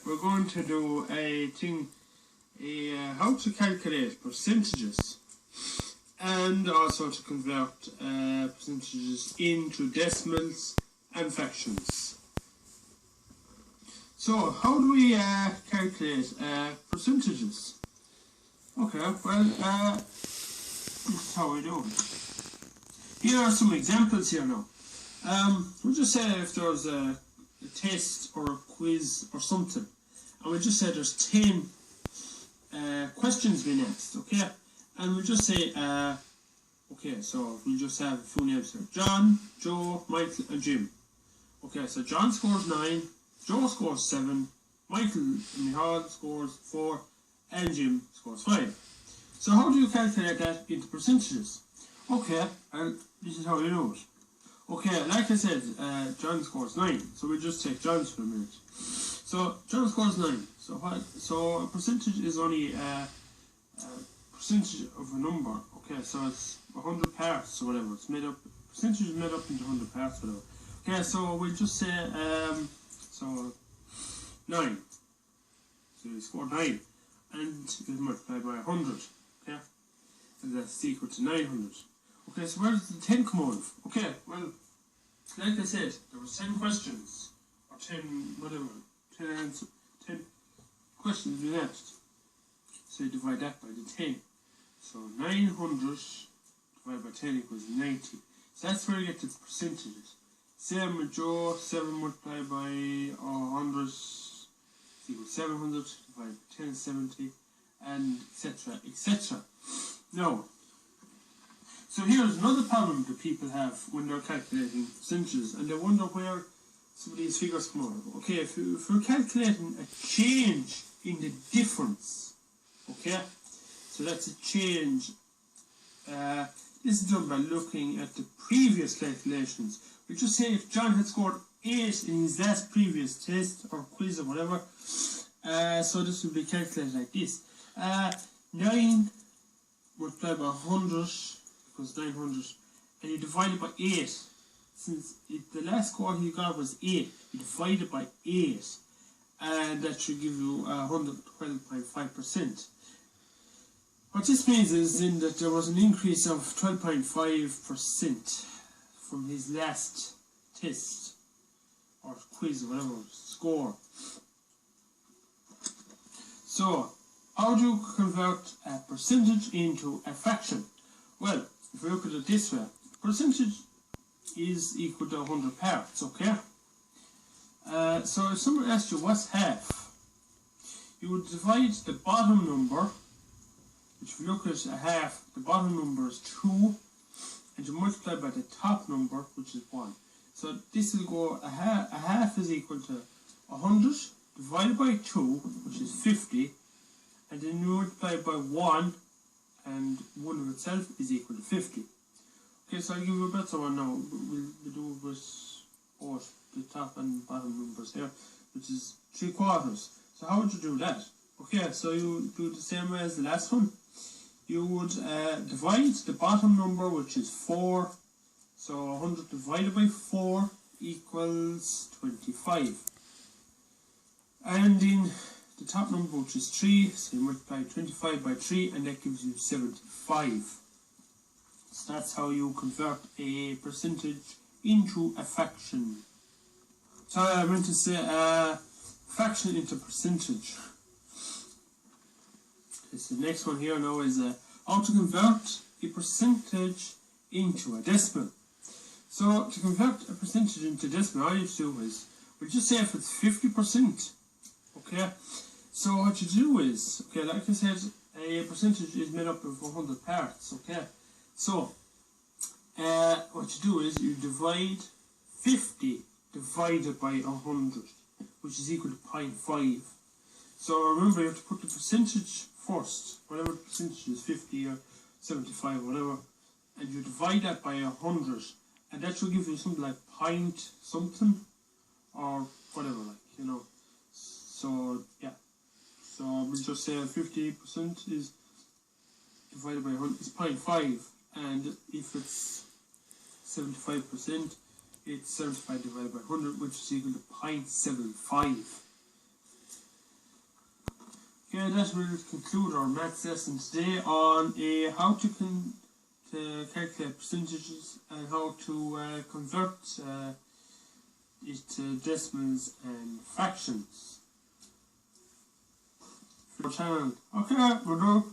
we're going to do a thing, how to calculate percentages and also to convert percentages into decimals and fractions. So how do we calculate percentages? Okay, well, this is how we do it. Here are some examples here now. We'll just say if there's a test or a quiz or something, and we'll just say there's 10 questions being asked, okay? And we'll just say, okay, so we'll just have a few names here. John, Joe, Michael and Jim. Okay, so John scores 9, Joe scores 7, Michael and Michal scores 4, and Jim scores 5. So how do you calculate that into percentages? Okay, and this is how you do it. Okay, like I said, John scores 9, so we'll just take John's for a minute. So John scores 9. So a percentage is only a percentage of a number. Okay, so it's 100 parts or whatever. It's made up. Percentage is made up into 100 parts or whatever. Okay, so we'll just say so 9. So you scored 9, and you multiply by 100. Okay, and that's equal to 900. Okay, so where does the 10 come out of? Okay, well, like I said, there was 10 questions, or 10, whatever, 10 questions being asked. So you divide that by the 10. So 900 divided by 10 equals 90. So that's where you get the percentages. Same with Joe, 7 multiplied by 100 equals 700, divided by 10 is 70, and etc, etc. Now, so here's another problem that people have when they're calculating percentages, and they wonder where some of these figures come out of. Okay, if we're calculating a change in the difference, okay, so that's a change. This is done by looking at the previous calculations. We just say if John had scored 8 in his last previous test or quiz or whatever, so this will be calculated like this. 9 multiplied by 100 equals 900, and you divide it by 8. Since the last score he got was 8, you divide it by 8, and that should give you 112.5%. What this means is then that there was an increase of 12.5% from his last test or quiz or whatever score. So, how do you convert a percentage into a fraction? Well, if we look at it this way, percentage is equal to 100 parts, okay? So if someone asked you what's half, you would divide the bottom number, which if you look at a half, the bottom number is 2, and you multiply by the top number, which is 1. So this will go, a half is equal to 100 divided by 2, which is 50, and then you multiply by 1, and 1 of itself is equal to 50. Okay, so I'll give you a better one now. We'll do with both the top and bottom numbers here, which is 3/4. So how would you do that? Okay, so you do the same way as the last one. You would divide the bottom number, which is 4. So 100 divided by 4 equals 25. And in the top number, which is 3, so you multiply 25 by 3, and that gives you 75. So that's how you convert a percentage into a fraction. So I meant to say fraction into percentage. So the next one here now is how to convert a percentage into a decimal. So to convert a percentage into decimal, all you have to do is, we'll just say if it's 50%, okay? So what you do is, okay, like I said, a percentage is made up of 100 parts, okay? So, what you do is you divide 50 divided by 100, which is equal to 0.5. So remember, you have to put the percentage first, whatever the percentage is, 50 or 75, whatever, and you divide that by 100, and that should give you something like point something, or whatever, like, you know. So, yeah. So we'll just say 50% is divided by 100 is 0.5, and if it's 75%, it's 75 divided by 100, which is equal to 0.75. Okay, that will conclude our maths lesson today on how to calculate percentages and how to convert it to decimals and fractions. For our channel. Okay, we're done.